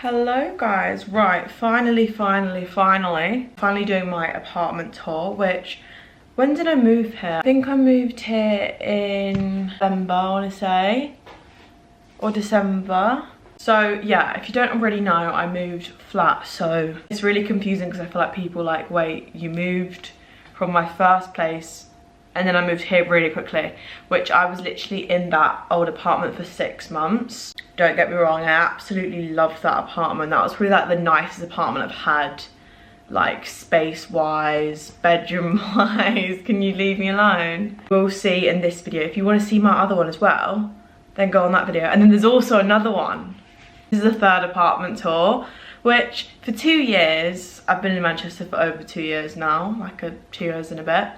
Hello guys, right, finally doing my apartment tour, which, when did I move here? I think I moved here in November, I want to say, or December. So yeah, if you don't already know, I moved flat, so it's really confusing because I feel like people like, wait, you moved from my first place and then I moved here really quickly, which I was literally in that old apartment for 6 months. Don't get me wrong, I absolutely loved that apartment. That was probably like the nicest apartment I've had, like space-wise, bedroom-wise. Can you leave me alone? We'll see in this video. If you want to see my other one as well, then go on that video. And then there's also another one. This is the third apartment tour, which for 2 years, I've been in Manchester for over 2 years now, like 2 years and a bit.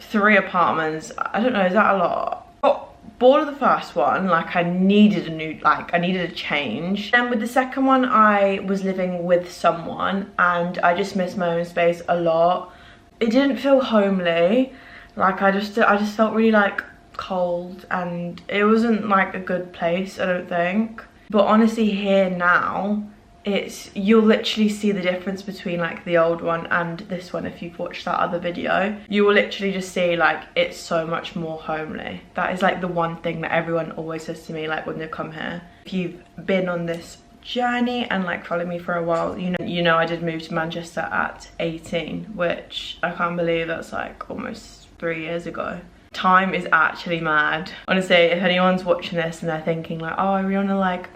3 apartments, I don't know, is that a lot? Got bored of the first one, like I needed a change. And with the second one, I was living with someone and I just missed my own space a lot. It didn't feel homely, like I just felt really like cold, and it wasn't like a good place, I don't think. But honestly, here now, you'll literally see the difference between like the old one and this one. If you've watched that other video, you will literally just see like it's so much more homely. That is like the one thing that everyone always says to me, like when they come here. If you've been on this journey and like followed me for a while, you know I did move to Manchester at 18, which I can't believe that's like almost 3 years ago. Time is actually mad. Honestly, if anyone's watching this and they're thinking like, oh, I really want to like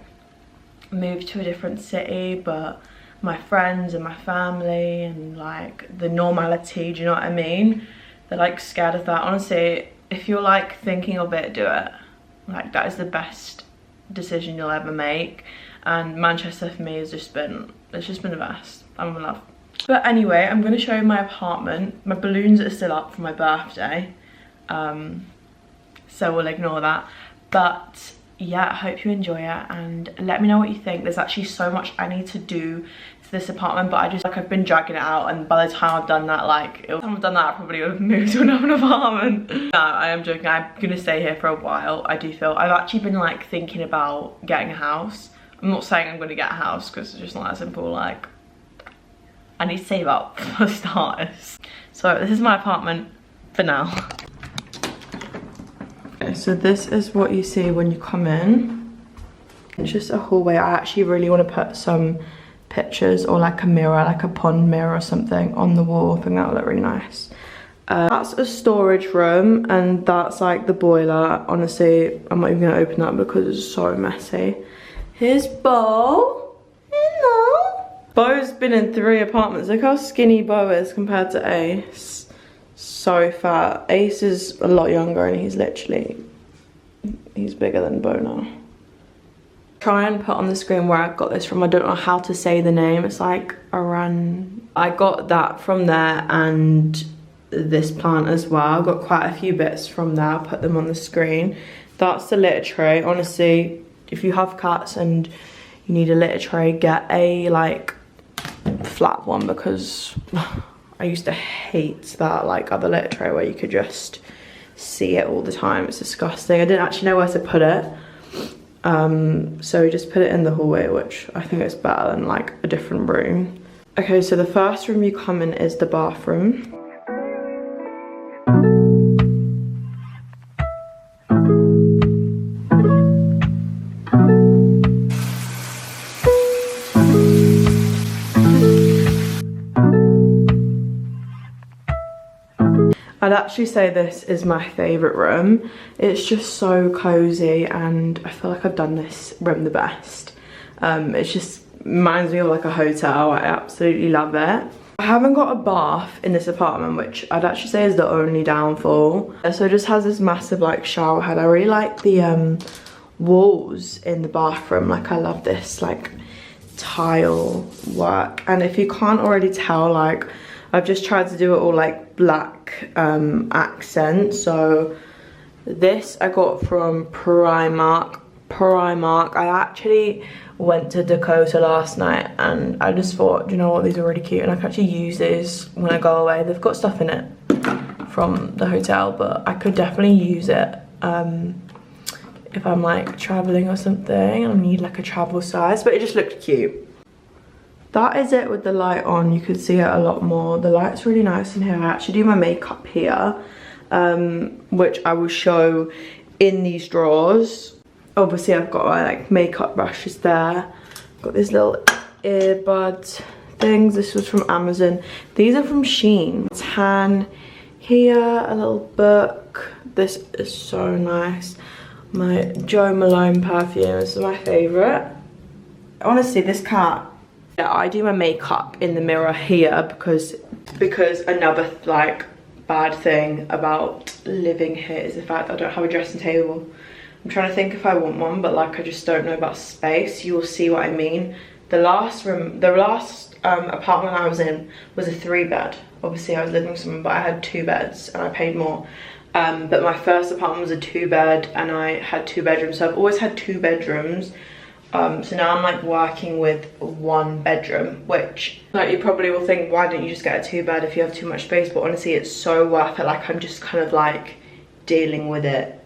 move to a different city, but my friends and my family and like the normality, do you know what I mean? They're like scared of that. Honestly, if you're like thinking of it, do it. Like that is the best decision you'll ever make. And Manchester for me has just been, it's just been the best. I'm in love. But anyway, I'm gonna show you my apartment. My balloons are still up for my birthday, so we'll ignore that. But yeah, I hope you enjoy it and let me know what you think. There's actually so much I need to do to this apartment, but I just like, I've been dragging it out, and by the time I've done that, like I probably would have moved to another apartment. No, I am joking. I'm gonna stay here for a while. I do feel I've actually been like thinking about getting a house. I'm not saying I'm gonna get a house because it's just not that simple. Like I need to save up for starters. So this is my apartment for now. Okay, so this is what you see when you come in. It's just a hallway. I actually really want to put some pictures or like a mirror, like a pond mirror or something on the wall. I think that would look really nice. That's a storage room, and that's like the boiler. Honestly, I'm not even going to open that because it's so messy. Here's Bo. Hello. Bo's been in 3 apartments. Look how skinny Bo is compared to Ace. So fat. Ace is a lot younger and he's bigger than Bo now. Try and put on the screen where I got this from. I don't know how to say the name. It's like Aran. I got that from there, and this plant as well. I got quite a few bits from there. I'll put them on the screen. That's the litter tray. Honestly, if you have cats and you need a litter tray, get a like flat one, because I used to hate that like other litter tray where you could just see it all the time. It's disgusting. I didn't actually know where to put it. So we just put it in the hallway, which I think is better than like a different room. Okay, so the first room you come in is the bathroom. I'd actually say this is my favourite room. It's just so cozy and I feel like I've done this room the best. It just reminds me of like a hotel. I absolutely love it. I haven't got a bath in this apartment, which I'd actually say is the only downfall. So it just has this massive like shower head. I really like the walls in the bathroom. Like I love this like tile work. And if you can't already tell, like I've just tried to do it all like black accent. So this I got from Primark. I actually went to Dakota last night and I just thought, you know what, these are really cute and I can actually use these when I go away. They've got stuff in it from the hotel, but I could definitely use it if I'm like traveling or something and I need like a travel size, but it just looked cute. That is it with the light on. You can see it a lot more. The light's really nice in here. I actually do my makeup here, which I will show in these drawers. Obviously I've got my like makeup brushes there. Got these little earbud things. This was from Amazon. These are from Shein. Tan here, a little book. This is so nice. My Jo Malone perfume. This is my favorite. Honestly, this cat. Yeah, I do my makeup in the mirror here because another like bad thing about living here is the fact I don't have a dressing table. I'm trying to think if I want one, but like I just don't know about space. You will see what I mean. The last apartment I was in was a 3-bed. Obviously I was living with someone, but I had 2 beds and I paid more. But my first apartment was a 2-bed and I had 2 bedrooms. So I've always had 2 bedrooms. So now I'm like working with 1 bedroom, which like you probably will think, why don't you just get a 2-bed if you have too much space? But honestly, it's so worth it. Like I'm just kind of like dealing with it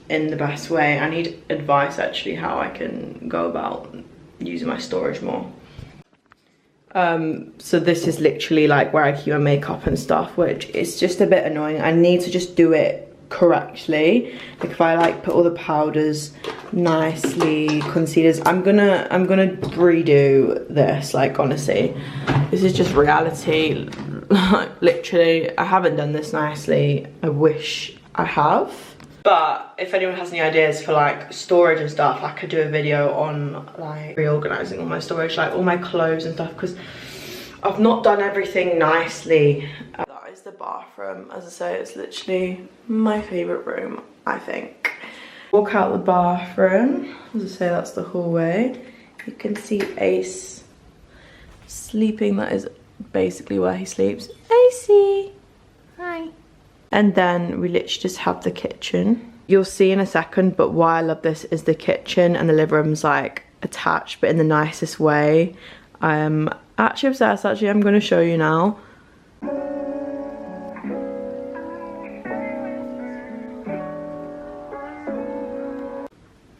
in the best way. I need advice actually how I can go about using my storage more. So this is literally like where I keep my makeup and stuff, which is just a bit annoying. I need to just do it correctly. Like if I like put all the powders nicely, concealers, I'm gonna redo this. Like honestly, this is just reality. Literally, I haven't done this nicely. I wish I have. But if anyone has any ideas for like storage and stuff, I could do a video on like reorganizing all my storage, like all my clothes and stuff, because I've not done everything nicely. That is the bathroom. As I say, it's literally my favorite room, I think. Walk out the bathroom. As I say, that's the hallway. You can see Ace sleeping. That is basically where he sleeps. Acey! Hi. And then we literally just have the kitchen. You'll see in a second, but why I love this is the kitchen and the living room's like attached, but in the nicest way. I'm actually obsessed. Actually, I'm going to show you now.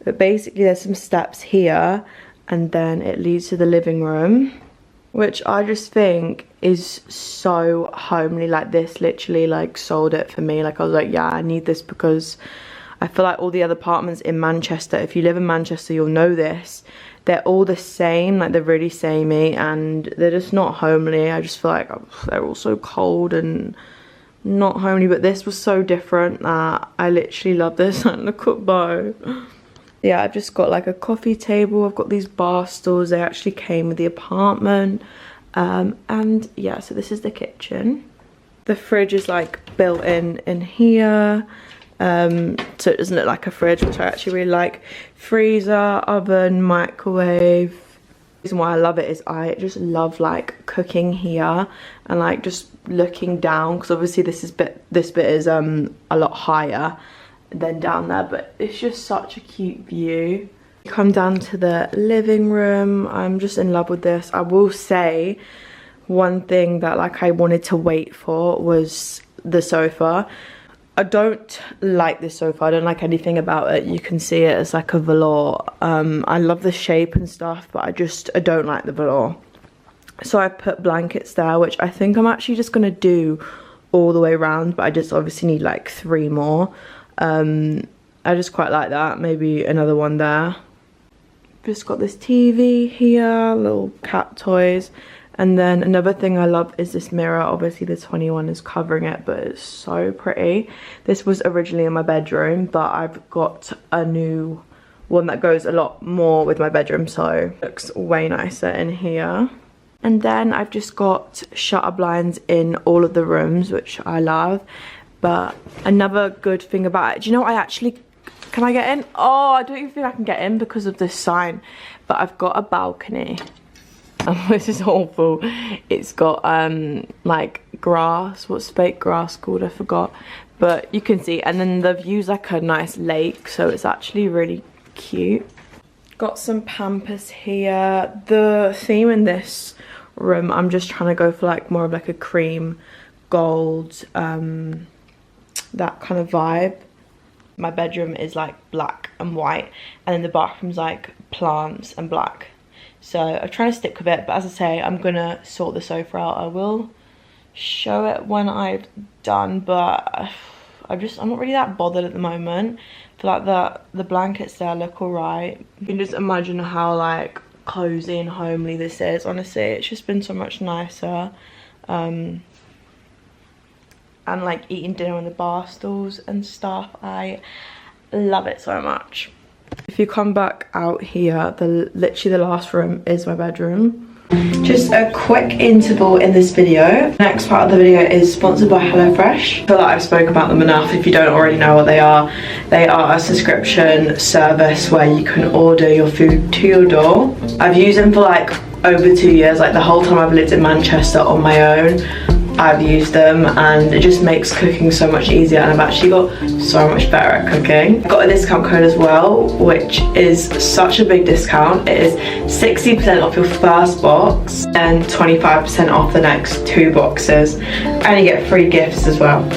But basically there's some steps here and then it leads to the living room, which I just think is so homely. Like this literally like sold it for me. Like I was like, yeah, I need this, because I feel like all the other apartments in Manchester, if you live in Manchester, you'll know this. They're all the same, like they're really samey and they're just not homely. I just feel like they're all so cold and not homely, but this was so different that I literally love this. And look at Bo. Yeah, I've just got like a coffee table. I've got these bar stools. They actually came with the apartment. And yeah, so this is the kitchen. The fridge is like built in here. So it doesn't look like a fridge, which I actually really like. Freezer, oven, microwave. The reason why I love it is I just love like cooking here and like just looking down, because obviously this bit is a lot higher than down there, but it's just such a cute view. Come down to the living room. I'm just in love with this. I will say one thing that like I wanted to wait for was the sofa. I don't like this sofa. I don't like anything about it. You can see it as like a velour. I love the shape and stuff, but I don't like the velour. So I put blankets there, which I think I'm actually just gonna do all the way around, but I just obviously need like 3 more. I just quite like that. Maybe another one there. Just got this TV here, little cat toys. And then another thing I love is this mirror. Obviously the 21 is covering it, but it's so pretty. This was originally in my bedroom, but I've got a new one that goes a lot more with my bedroom, so it looks way nicer in here. And then I've just got shutter blinds in all of the rooms, which I love. But another good thing about it, do you know what, can I get in? Oh, I don't even think I can get in because of this sign, but I've got a balcony. This is awful. It's got like grass. What's fake grass called? I forgot. But you can see, and then the view's like a nice lake, so it's actually really cute. Got some Pampers here. The theme in this room, I'm just trying to go for like more of like a cream gold, that kind of vibe. My bedroom is like black and white, and then the bathroom's like plants and black. So I'm trying to stick with it, but as I say, I'm gonna sort the sofa out. I will show it when I've done, but I'm not really that bothered at the moment. I feel like the blankets there look alright. You can just imagine how like cozy and homely this is. Honestly, it's just been so much nicer. And like eating dinner on the bar stools and stuff, I love it so much. If you come back out here, literally the last room is my bedroom. Just a quick interval in this video. The next part of the video is sponsored by HelloFresh. I feel like I've spoken about them enough. If you don't already know what they are a subscription service where you can order your food to your door. I've used them for like over 2 years, like the whole time I've lived in Manchester on my own. I've used them, and it just makes cooking so much easier, and I've actually got so much better at cooking. I've got a discount code as well, which is such a big discount. It is 60% off your first box and 25% off the next 2 boxes, and you get free gifts as well.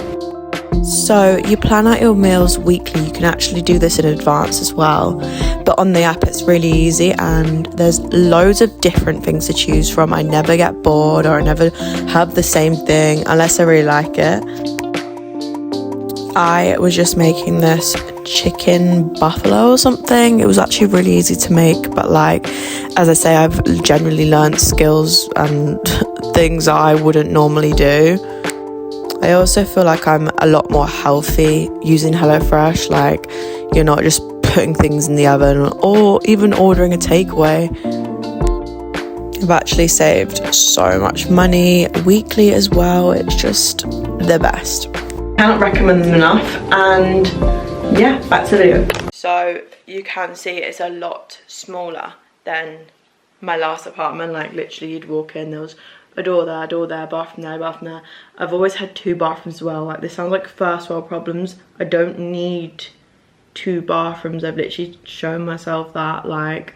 So you plan out your meals weekly. You can actually do this in advance as well, but on the app it's really easy, and there's loads of different things to choose from. I never get bored, or I never have the same thing unless I really like it. I was just making this chicken buffalo or something. It was actually really easy to make, but like, as I say, I've genuinely learned skills and things that I wouldn't normally do. I also feel like I'm a lot more healthy using HelloFresh. Like, you're not just putting things in the oven or even ordering a takeaway. I've actually saved so much money weekly as well. It's just the best. Cannot recommend them enough. And yeah, back to the video. So you can see it's a lot smaller than my last apartment. Like, literally you'd walk in, there was a door there, bathroom there, bathroom there. I've always had 2 bathrooms as well. Like, this sounds like first world problems. I don't need 2 bathrooms. I've literally shown myself that, like,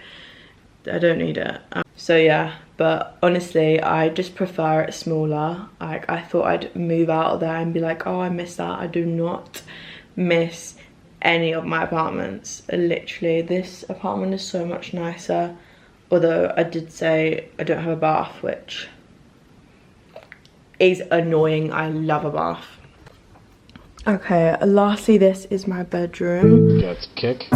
I don't need it. So yeah, but honestly, I just prefer it smaller. Like, I thought I'd move out of there and be like, oh, I miss that. I do not miss any of my apartments. Literally, this apartment is so much nicer. Although I did say I don't have a bath, which is annoying. I love a bath. Okay, lastly, this is my bedroom. Get kick.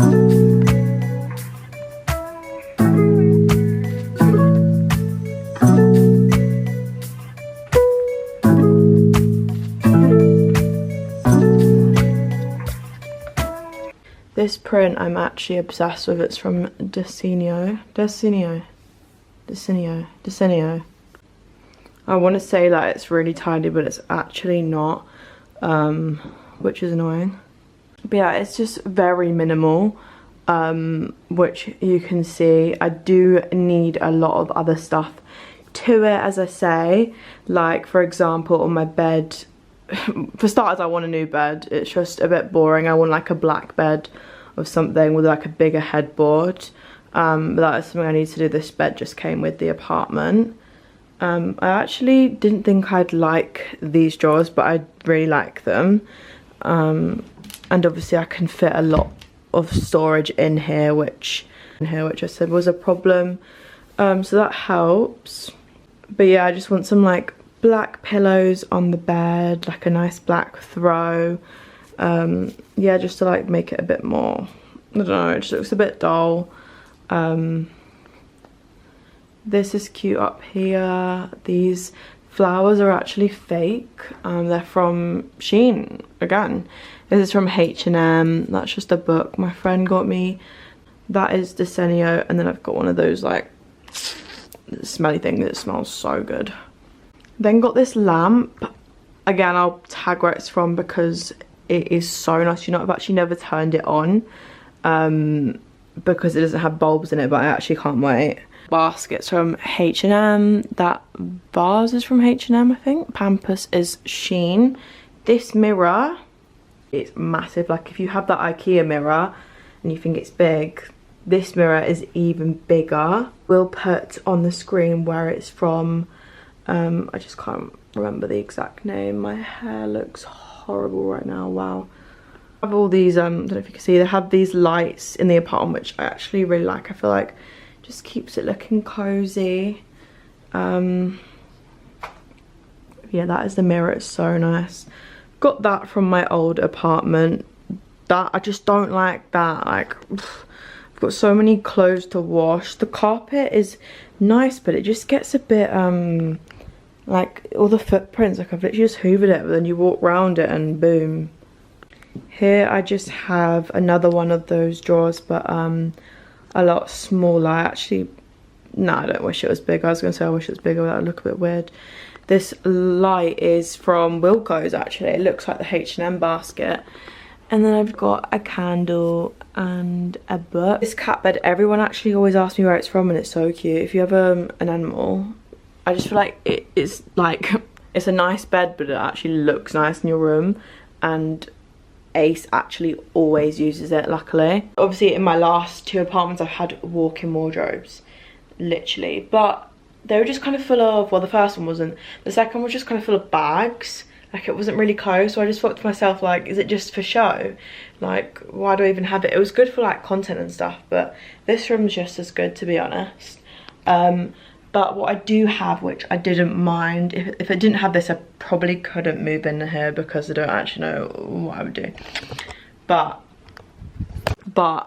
This print I'm actually obsessed with. It's from Desenio. I want to say that it's really tidy, but it's actually not, which is annoying. But yeah, it's just very minimal, which you can see. I do need a lot of other stuff to it, as I say. Like, for example, on my bed, for starters, I want a new bed. It's just a bit boring. I want like a black bed or something with like a bigger headboard. But that is something I need to do. This bed just came with the apartment. I actually didn't think I'd like these drawers, but I really like them. And obviously I can fit a lot of storage in here, which I said was a problem. So that helps. But yeah, I just want some like black pillows on the bed, like a nice black throw. Yeah, just to like make it a bit more, I don't know, it just looks a bit dull. This is cute up here. These flowers are actually fake. They're from Shein again. This is from H&M. That's just a book my friend got me. That is Desenio, and then I've got one of those like smelly things that smells so good. Then got this lamp. Again, I'll tag where it's from because it is so nice. You know, I've actually never turned it on because it doesn't have bulbs in it, but I actually can't wait. Baskets from H&M. That vase is from H&M, I think. Pampers is Shein. This mirror, it's massive. Like, if you have that IKEA mirror and you think it's big, this mirror is even bigger. We'll put on the screen where it's from. I just can't remember the exact name. My hair looks horrible right now. Wow. Have all these I don't know if you can see, they have these lights in the apartment which I actually really like. I feel like just keeps it looking cozy. Yeah, that is the mirror, it's so nice. Got that from my old apartment. That I just don't like that. Like I've got so many clothes to wash. The carpet is nice, but it just gets a bit like all the footprints, like I've literally just hoovered it, but then you walk around it and boom. Here I just have another one of those drawers, but a lot smaller. Actually, no, I don't wish it was big. I was gonna say I wish it was bigger, but that would look a bit weird. This light is from Wilko's actually. It looks like the H&M basket. And then I've got a candle and a book. This cat bed, everyone actually always asks me where it's from, and it's so cute. If you have an animal, I just feel like it's like, it's a nice bed, but it actually looks nice in your room. And Ace actually always uses it, luckily. Obviously in my last 2 apartments I've had walk-in wardrobes, literally. But they were just kind of full of, well the first one wasn't, the second one was just kind of full of bags. Like it wasn't really clothes, so I just thought to myself, like, is it just for show? Like, why do I even have it? It was good for like content and stuff, but this room's just as good, to be honest. But what I do have, which I didn't mind, if it didn't have this, I probably couldn't move in here because I don't actually know what I would do. But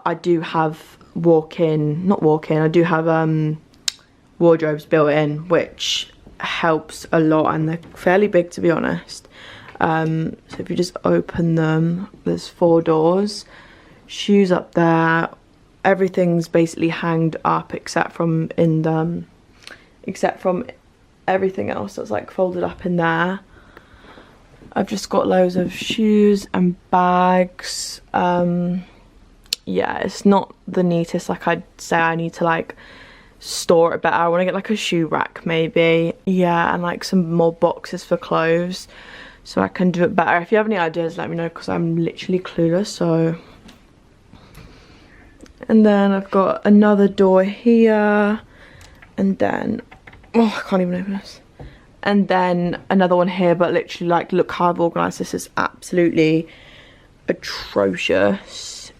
I do have I do have wardrobes built in, which helps a lot, and they're fairly big, to be honest. So if you just open them, there's 4 doors, shoes up there, everything's basically hanged up except from everything else that's like folded up in there. I've just got loads of shoes and bags. Yeah, it's not the neatest. Like I'd say I need to like store it better. I want to get like a shoe rack maybe. Yeah, and like some more boxes for clothes so I can do it better. If you have any ideas, let me know, because I'm literally clueless. So, and then I've got another door here, and then oh, I can't even open this. And then another one here, but literally like look how I've organised this. Is absolutely atrocious.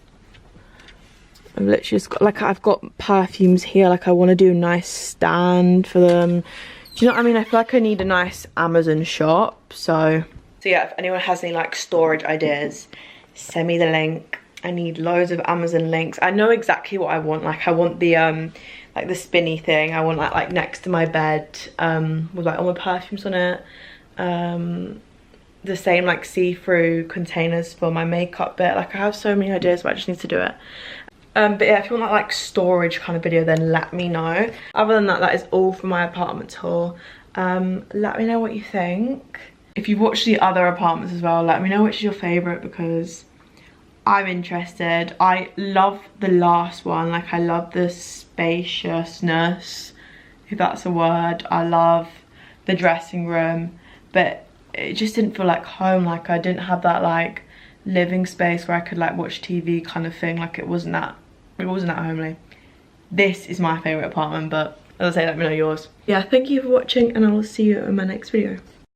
I've literally just got like, I've got perfumes here, like I want to do a nice stand for them. Do you know what I mean? I feel like I need a nice Amazon shop. So yeah, if anyone has any like storage ideas, send me the link. I need loads of Amazon links. I know exactly what I want. Like I want the like the spinny thing. I want that like next to my bed with like all my perfumes on it. The same like see-through containers for my makeup bit. Like I have so many ideas, but I just need to do it. But yeah, if you want that like storage kind of video, then let me know. Other than that, that is all for my apartment tour. Let me know what you think. If you've watched the other apartments as well, let me know which is your favourite, because I'm interested. I love the last one. Like I love the spaciousness, if that's a word. I love the dressing room, but it just didn't feel like home. Like I didn't have that like living space where I could like watch TV kind of thing. Like it wasn't that homely. This is my favourite apartment, but as I say, let me know yours. Yeah, thank you for watching, and I will see you in my next video.